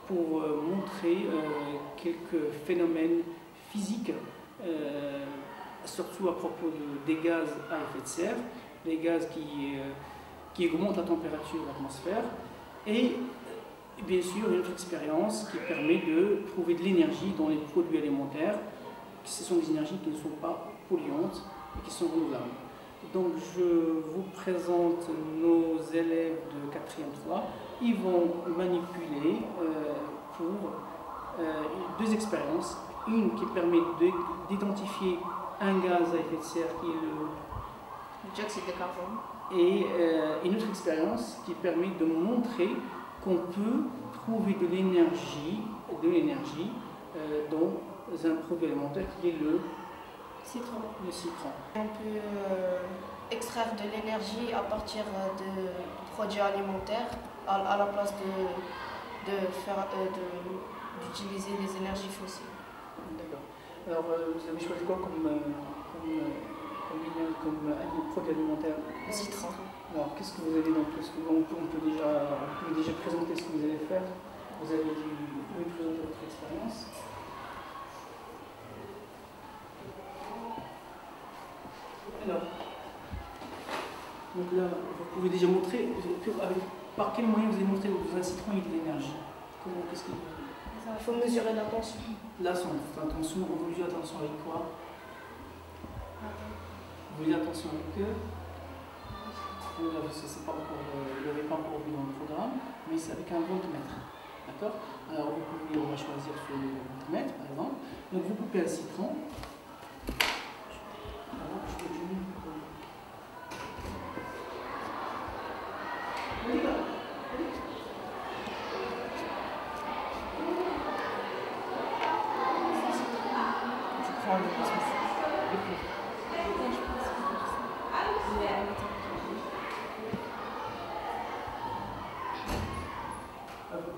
pour montrer quelques phénomènes physiques, surtout à propos des gaz à effet de serre, les gaz qui augmentent la température de l'atmosphère, et bien sûr une autre expérience qui permet de trouver de l'énergie dans les produits alimentaires. Ce sont des énergies qui ne sont pas polluantes et qui sont renouvelables. Donc je vous présente nos élèves de 4e 3. Ils vont manipuler pour deux expériences. Une qui permet d'identifier un gaz à effet de serre qui est le dioxyde de carbone. Et une autre expérience qui permet de montrer qu'on peut trouver de l'énergie dans un produit alimentaire qui est le citron. citron. On peut extraire de l'énergie à partir de produits alimentaires à la place d'utiliser les énergies fossiles. D'accord. Alors, vous avez choisi quoi comme produit alimentaire? Le citron. Alors, qu'est-ce que vous avez dans tout ce que on peut déjà présenter ce que vous allez faire? Vous avez présenter votre expérience. Alors, donc là, vous pouvez déjà montrer par quel moyen vous avez montré que un citron et de l'énergie. Qu'est-ce que Il faut mesurer la tension. Là, on veut mesurer la tension avec quoi? Vous voulez attention avec eux? C'est pas encore, vous n'avez pas encore vu dans le programme, mais c'est avec un voltmètre. D'accord? Alors, on va choisir sur le voltmètre, par exemple. Donc, vous coupez un citron.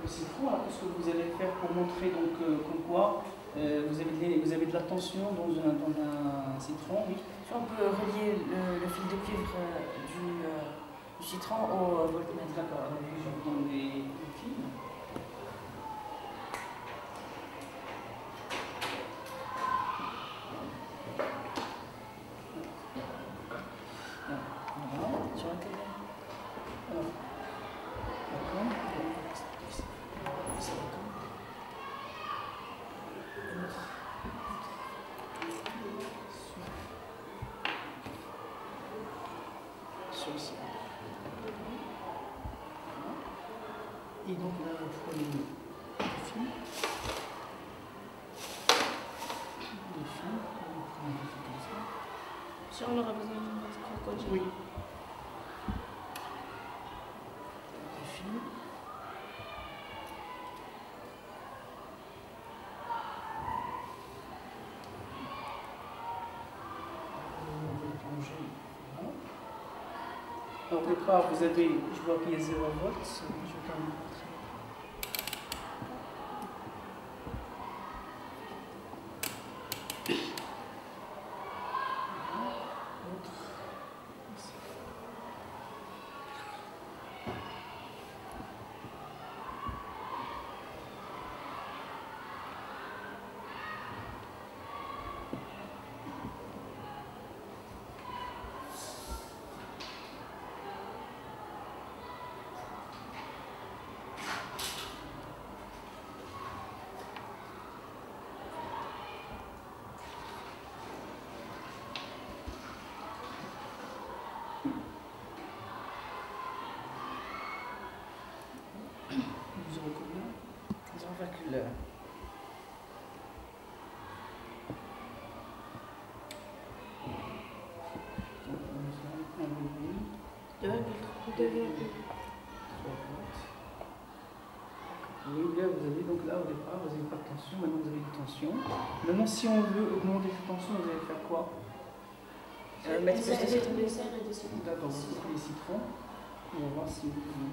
Le citron, alors qu'est-ce que vous allez faire pour montrer donc comme quoi vous avez de la tension dans un citron? Oui. On peut relier le fil de cuivre du citron au voltmètre. D'accord, alors je vous donne des fils. Et donc là, vous prenez le fil. Si on aura besoin d'une crocodile. Oui. Le fil. Alors, au départ, vous avez, je vois qu'il y a 0 volts. Je vais quand même vous montrer. Oui, là, vous avez donc là au départ, vous n'avez pas de tension, maintenant vous avez une tension. Maintenant, si on veut augmenter cette tension, vous allez faire quoi? Mettre plus de citron. D'accord, vous coupez les citrons. On va voir si vous pouvez.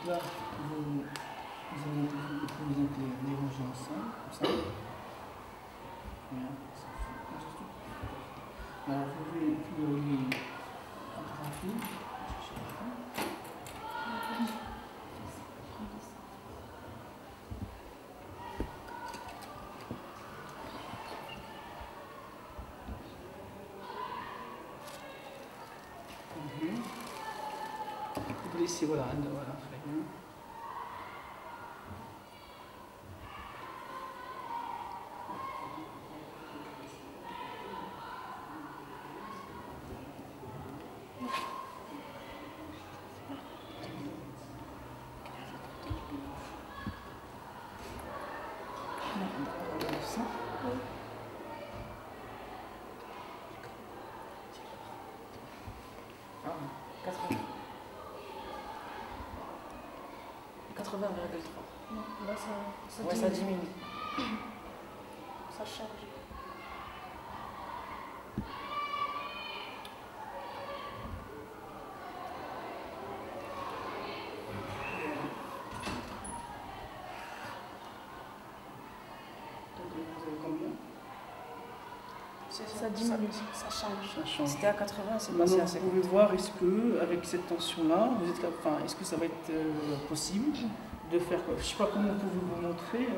là, vous allez les ranger ensemble, comme ça. Bien. Alors, vous pouvez le relier entre un fil. Vous laissez, voilà, très bien. Ah, 80. 80,3. Non, là ça Ouais, ça diminue. Ça change. Donc, vous avez combien? Ça diminue, ça change. Ça change. C'était à 80, c'est passé Maintenant, à vous 50. pouvez voir, est-ce que avec cette tension-là, est-ce que ça va être possible de faire quoi? Je ne sais pas comment vous pouvez vous montrer.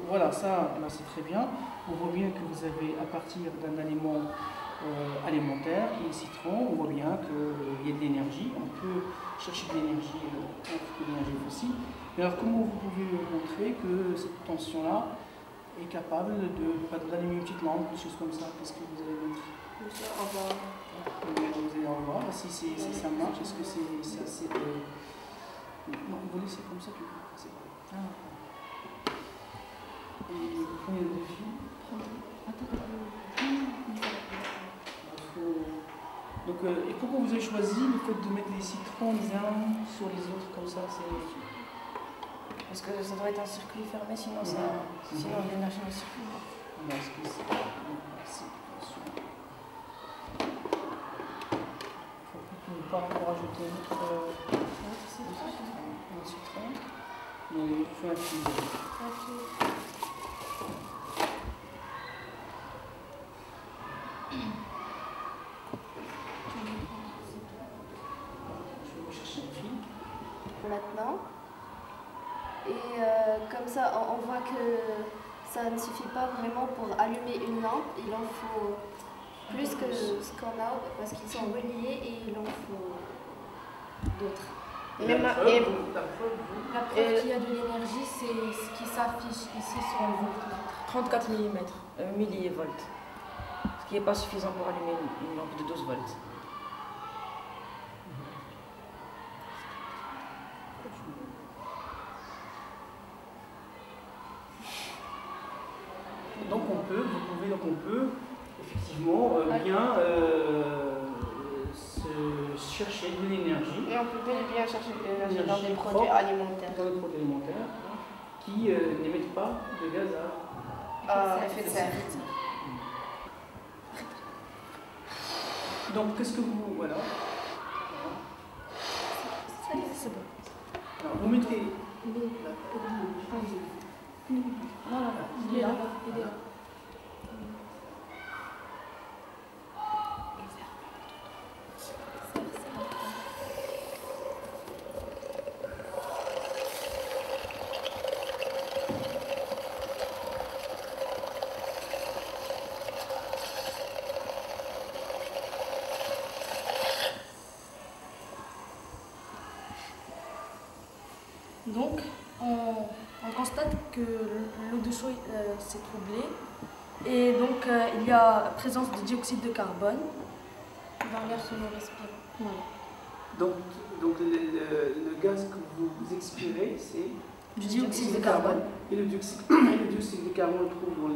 Voilà, ça, là, c'est très bien. On voit bien que vous avez, à partir d'un aliment alimentaire, qui est citron, on voit bien qu'il y a de l'énergie. On peut chercher de l'énergie, de l'énergie fossile. Mais alors, comment vous pouvez montrer que cette tension-là est capable d'allumer une petite lampe, des choses comme ça? Qu'est-ce que vous allez mettre? Vous allez en voir si ça marche. Est-ce que c'est assez de... Non, vous laissez comme ça, tu peux passer par là. Et vous prenez le défi. Donc, et pourquoi vous avez choisi le fait de mettre les citrons les uns sur les autres comme ça? Parce que ça doit être un circuit fermé, sinon, sinon l'énergie ne circule pas. Est-ce que c'est... Il ne faut pas encore rajouter un autre citron. Mais il faut un fil. Je vais vous chercher un fil. Maintenant. Et comme ça, on voit que ça ne suffit pas vraiment pour allumer une lampe. Il en faut plus que ce qu'on a parce qu'ils sont reliés et il en faut d'autres. Et La preuve, la preuve qu'il y a de l'énergie, c'est ce qui s'affiche ici sur le voltmètre. 34 millivolts. Ce qui n'est pas suffisant pour allumer une lampe de 12 volts. Donc on peut effectivement bien se chercher de l'énergie Et on peut bel et bien chercher de l'énergie dans des Énergie produits propre. alimentaires. dans les produits alimentaires qui n'émettent pas de gaz à Effet de serre. Donc qu'est-ce que vous... Voilà. C'est bon. Alors vous mettez... Non, il est là. Il est là. Donc, on constate que l'eau de chaud s'est troublée et donc il y a présence de dioxyde de carbone dans l'air que nous respirons. Voilà. Donc le gaz que vous expirez, c'est Du dioxyde de carbone. Et le dioxyde de carbone, on le trouve dans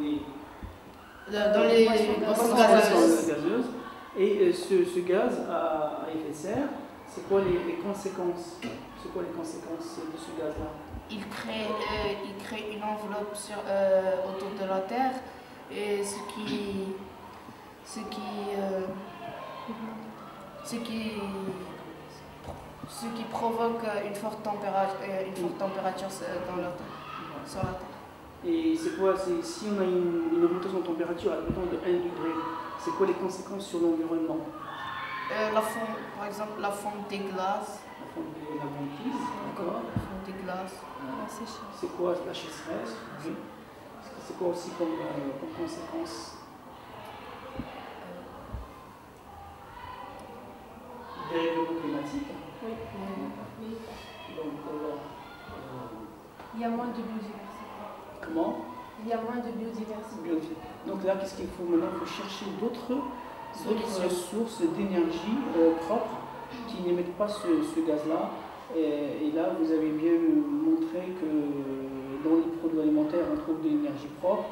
les boissons boissons gazeuses. Et ce gaz à effet de serre, c'est quoi les conséquences? C'est quoi les conséquences de ce gaz-là? Il crée une enveloppe autour de la Terre, et ce qui ce qui provoque une forte température dans la Terre, sur la Terre. Et c'est quoi? Si on a une augmentation de température à de 1 degré, c'est quoi les conséquences sur l'environnement? Par exemple, la fonte des glaces. La fonte de la banquise, d'accord. La fonte des glaces. C'est quoi la sécheresse? Oui. C'est quoi aussi comme conséquence? Dérèglement climatique. Oui. Donc, Il y a moins de biodiversité. comment? Il y a moins de biodiversité. Donc là, qu'est-ce qu'il faut maintenant? Il faut chercher d'autres sources d'énergie propres qui n'émettent pas ce gaz-là. Et là, vous avez bien montré que dans les produits alimentaires, on trouve de l'énergie propre.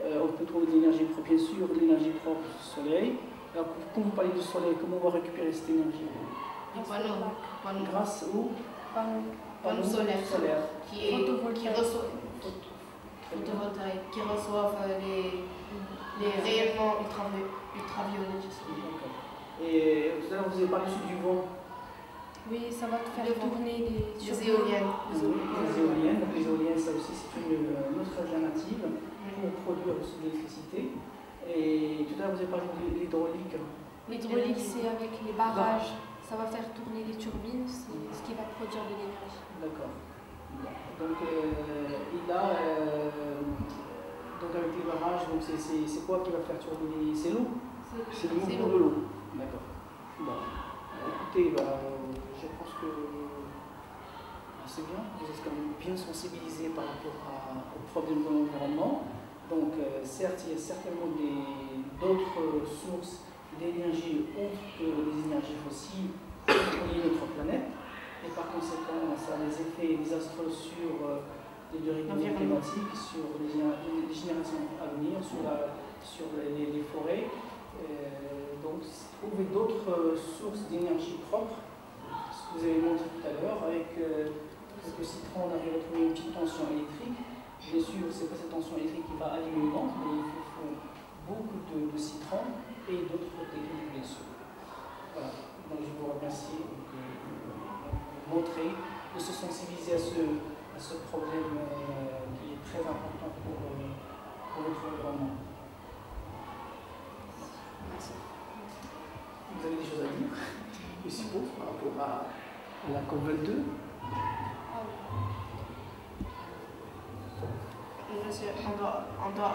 On peut trouver de l'énergie propre, bien sûr, de l'énergie propre soleil. Alors, quand vous parlez du soleil, comment on va récupérer cette énergie? Grâce aux panneaux solaires qui reçoivent les rayonnements ultraviolets. Et tout à l'heure, vous avez parlé aussi du vent. Oui, ça va te faire tourner les éoliennes. Les éoliennes, ça aussi, c'est une autre alternative pour produire aussi de l'électricité. Et tout à l'heure, vous avez parlé de l'hydraulique. L'hydraulique, c'est avec les barrages. Ça va faire tourner les turbines, c'est ce qui va produire de l'énergie. D'accord. Donc, donc avec les barrages, c'est quoi qui va faire tourner? C'est l'eau? C'est le mouvement de l'eau. D'accord. Bon. Écoutez, je pense que c'est bien. Vous êtes quand même bien sensibilisés par rapport aux problèmes de l'environnement. Donc, certes, il y a certainement d'autres sources d'énergie autres que les énergies fossiles pour polluer notre planète. Et par conséquent, ça a des effets désastreux sur les dérèglements climatiques, sur les générations à venir, sur les forêts. Donc, trouver d'autres sources d'énergie propre, ce que vous avez montré tout à l'heure, avec le citron, on arrive à trouver une petite tension électrique. Bien sûr, ce n'est pas cette tension électrique qui va allumer une lampe, mais il faut beaucoup de citron et d'autres techniques, bien sûr. Voilà. Donc, je vous remercie de montrer, de se sensibiliser à ce problème qui est très important pour notre environnement. Merci. Vous avez des choses à dire, je suppose, par rapport à la COP22? Monsieur, on doit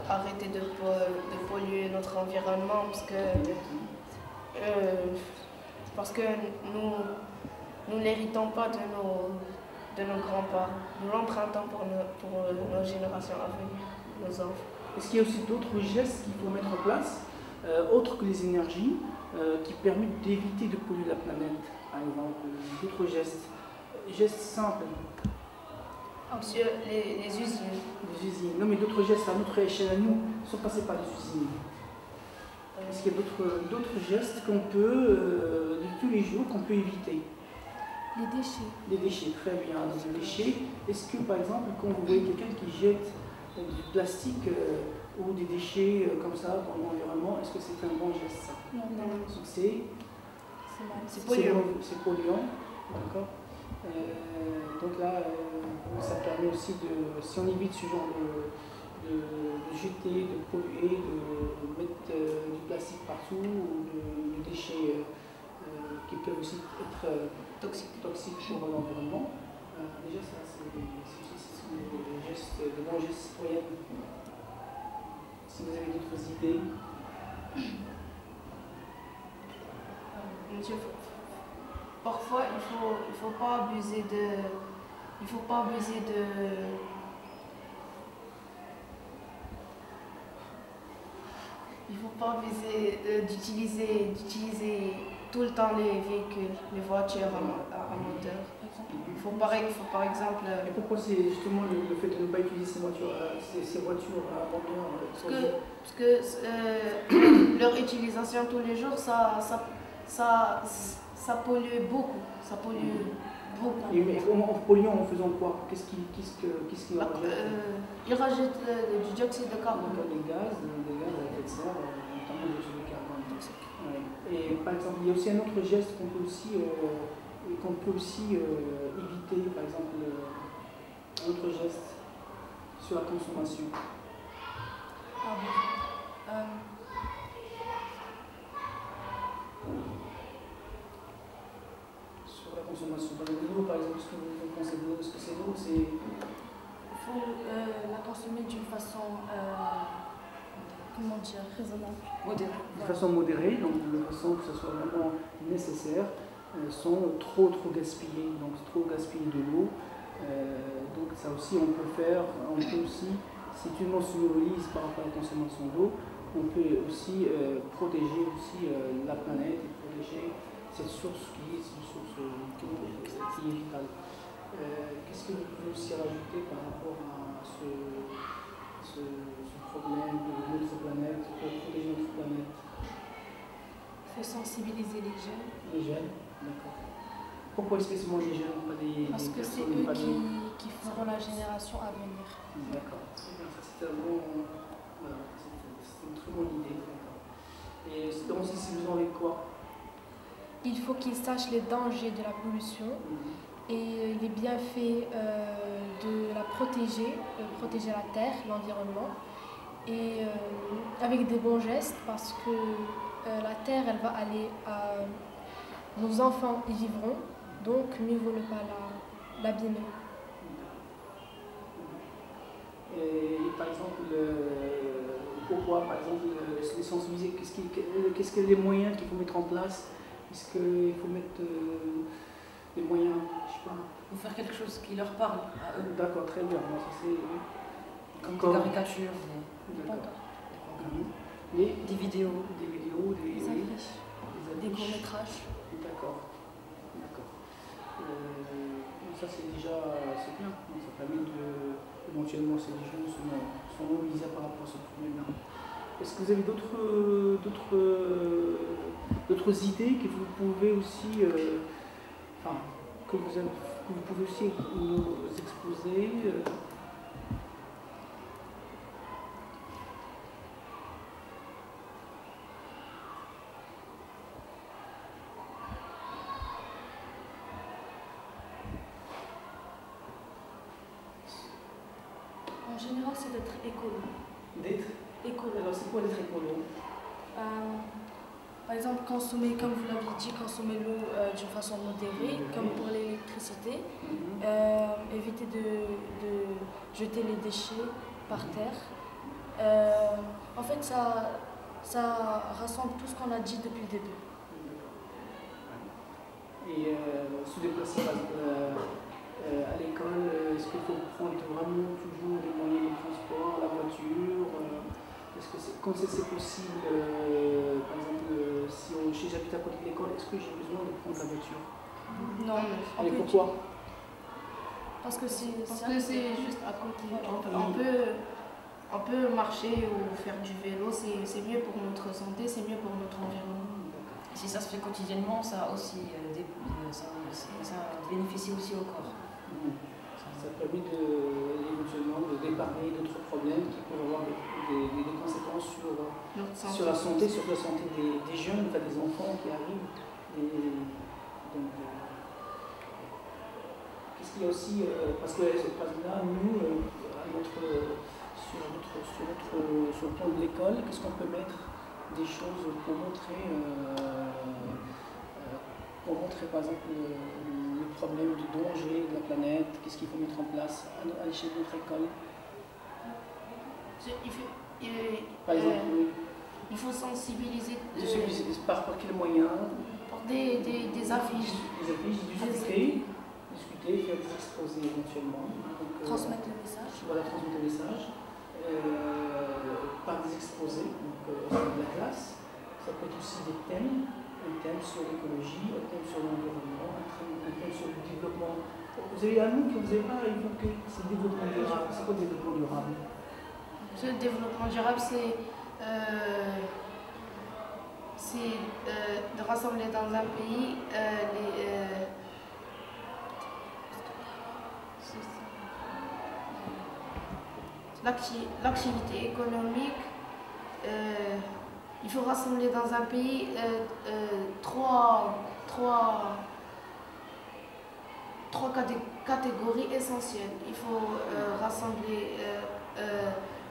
arrêter de polluer notre environnement parce que nous n'héritons pas de nos grands-parents. Nous l'empruntons pour nos générations à venir, nos enfants. Est-ce qu'il y a aussi d'autres gestes qu'il faut mettre en place, autres que les énergies, qui permettent d'éviter de polluer la planète, par exemple? D'autres gestes simples? Monsieur, les usines. Les usines. Non, mais d'autres gestes à notre échelle à nous, sans passer par les usines. Est-ce qu'il y a d'autres gestes qu'on peut, de tous les jours, qu'on peut éviter? Les déchets. Les déchets, très bien. Les déchets, est-ce que, par exemple, quand vous voyez quelqu'un qui jette du plastique ou des déchets comme ça dans l'environnement, est-ce que c'est un bon geste, ça? Non. C'est polluant. C'est polluant, d'accord. Donc là, ça permet aussi si on évite ce genre de jeter, de polluer, de mettre du plastique partout ou de déchets qui peuvent aussi être toxiques pour l'environnement. Déjà, ça, c'est des bons gestes citoyens. Si vous avez d'autres idées. Monsieur, parfois, il faut pas abuser d'utiliser tout le temps les véhicules, les voitures à moteur. Il faut par exemple. Et pourquoi c'est justement le fait de ne pas utiliser ces voitures à moteur? Parce que leur utilisation tous les jours, ça pollue beaucoup. Ça pollue beaucoup. Et mais en polluant, en faisant quoi? Qu'est-ce qu'ils rejette? Ils rejettent du dioxyde de carbone. Des gaz à effet de serre, notamment le dioxyde de carbone toxique. Ouais. Et par exemple, il y a aussi un autre geste qu'on peut aussi, éviter, par exemple, un autre geste sur la consommation. Ah bon. Sur la consommation. Dans l'eau, par exemple, ce que vous pensez de l'eau, est-ce que c'est l'eau? Il faut la consommer d'une façon, comment dire, raisonnable. Modéré. De façon modérée, donc de façon que ce soit vraiment nécessaire, sans trop gaspiller, donc trop gaspiller de l'eau. Donc ça aussi on peut aussi, si tu mensualises par rapport à la consommation d'eau, on peut aussi protéger aussi la planète et protéger cette source qui est une source qui est vitale. Qu'est-ce que vous pouvez aussi rajouter par rapport à ce problème de notre planète, de protéger notre planète? Il faut sensibiliser les jeunes. Les jeunes, d'accord. Pourquoi spécialement les jeunes, pas des Parce que c'est personnes, eux pas des... qui feront la génération à venir. D'accord, c'est bien, ça c'est un bon... Voilà, c'est une très bonne idée. Et c'est dans sensibilisant avec quoi? Il faut qu'ils sachent les dangers de la pollution et les bienfaits de la protéger, protéger la terre, l'environnement, et avec des bons gestes parce que la terre, elle va aller à... Nos enfants y vivront, donc mieux vaut ne pas l'abîmer. Et par exemple, pourquoi, par exemple, les sensibiliser, qu'est-ce que les moyens qu'il faut mettre en place? Est-ce qu'il faut mettre des moyens, je sais pas. Ou faire quelque chose qui leur parle à eux. D'accord, très bien. Moi, ça, c'est... Comme des caricatures, des vidéos. Des affiches, des courts-métrages. D'accord. Ça, c'est déjà bien. Ça permet éventuellement, ces jeunes sont mobilisés par rapport à ce problème-là. Est-ce que vous avez d'autres idées que vous pouvez aussi, que vous pouvez aussi nous exposer? En général, c'est d'être écolo. D'être écolo. Alors, c'est quoi d'être écolo? Par exemple, consommer, comme vous l'avez dit, consommer l'eau d'une façon modérée, comme pour l'électricité. Éviter de jeter les déchets par terre. En fait, ça rassemble tout ce qu'on a dit depuis le début. Et se déplacer à l'école, est-ce qu'il faut prendre vraiment toujours des moyens de transport, la voiture? Est-ce que quand c'est possible, par exemple, si j'habite à côté de l'école, est-ce que j'ai besoin de prendre la voiture? Non. Et pourquoi? Parce que c'est juste à côté. On peut marcher ou faire du vélo, c'est mieux pour notre santé, c'est mieux pour notre environnement. Et si ça se fait quotidiennement, ça bénéficie aussi au corps. Ça permet éventuellement d'épargner d'autres problèmes qui peuvent avoir des conséquences sur la santé, surtout la santé des jeunes, des enfants qui arrivent. Qu'est-ce qu'il y a aussi, parce que là, nous, sur le plan de l'école, qu'est-ce qu'on peut mettre des choses pour montrer par exemple le problème du danger de la planète, qu'est-ce qu'il faut mettre en place à l'échelle de notre école? Par exemple, il faut sensibiliser. Par quels moyens? Par des affiches. Des affiches, discuter, faire des exposés éventuellement. Transmettre le message. Voilà, transmettre le message. Par des exposés, donc de la classe. Ça peut être aussi des thèmes, un thème sur l'écologie, un thème sur l'environnement, un thème sur le développement. Vous avez un mot que vous n'avez pas évoqué, c'est le développement durable. C'est quoi le développement durable? Le développement durable, c'est de rassembler dans un pays l'activité économique. Il il faut rassembler dans un pays trois catégories essentielles. Il faut rassembler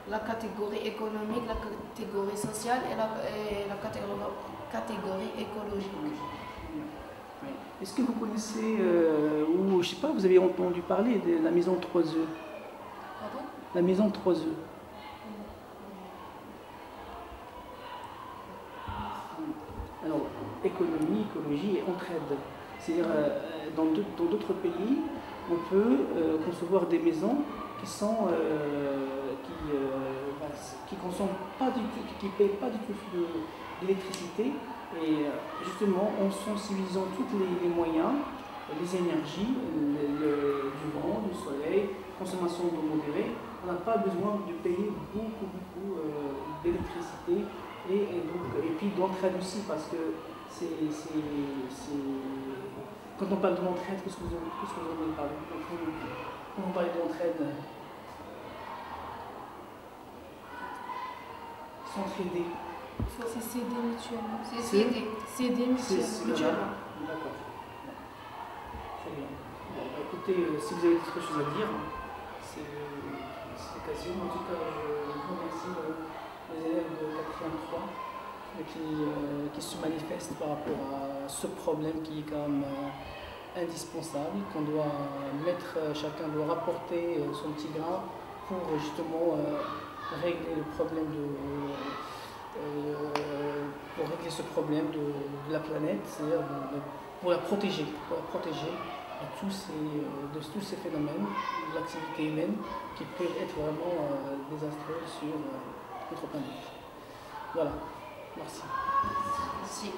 la catégorie économique, la catégorie sociale et la catégorie écologique. Oui. Est-ce que vous connaissez, ou je sais pas, vous avez entendu parler de la maison 3 œufs? Pardon? La maison 3 œufs. Alors, économie, écologie et entraide. C'est-à-dire, dans d'autres pays, on peut concevoir des maisons qui sont qui consomment pas du tout, qui payent pas du tout d'électricité, et justement en sensibilisant tous les moyens, les énergies, du vent, du soleil, consommation d'eau modérée, on n'a pas besoin de payer beaucoup d'électricité et puis d'entraide aussi, parce que quand on parle de l'entraide, qu'est-ce que vous en avez parlé? Quand on parle de l'entraide, s'entraider. C'est s'aider mutuellement. C'est s'aider. S'aider mutuellement. D'accord. Très bien. Bon, bah, écoutez, si vous avez d'autres choses à dire, c'est l'occasion. En tout cas, je vous remercie les élèves de 4e 3 qui se manifestent par rapport à ce problème qui est quand même indispensable, qu'on doit mettre, chacun doit rapporter son petit grain pour justement régler le problème pour régler ce problème de la planète, c'est-à-dire pour la protéger de tous ces phénomènes, de l'activité humaine qui peuvent être vraiment désastreux sur notre planète. Voilà, merci. Merci.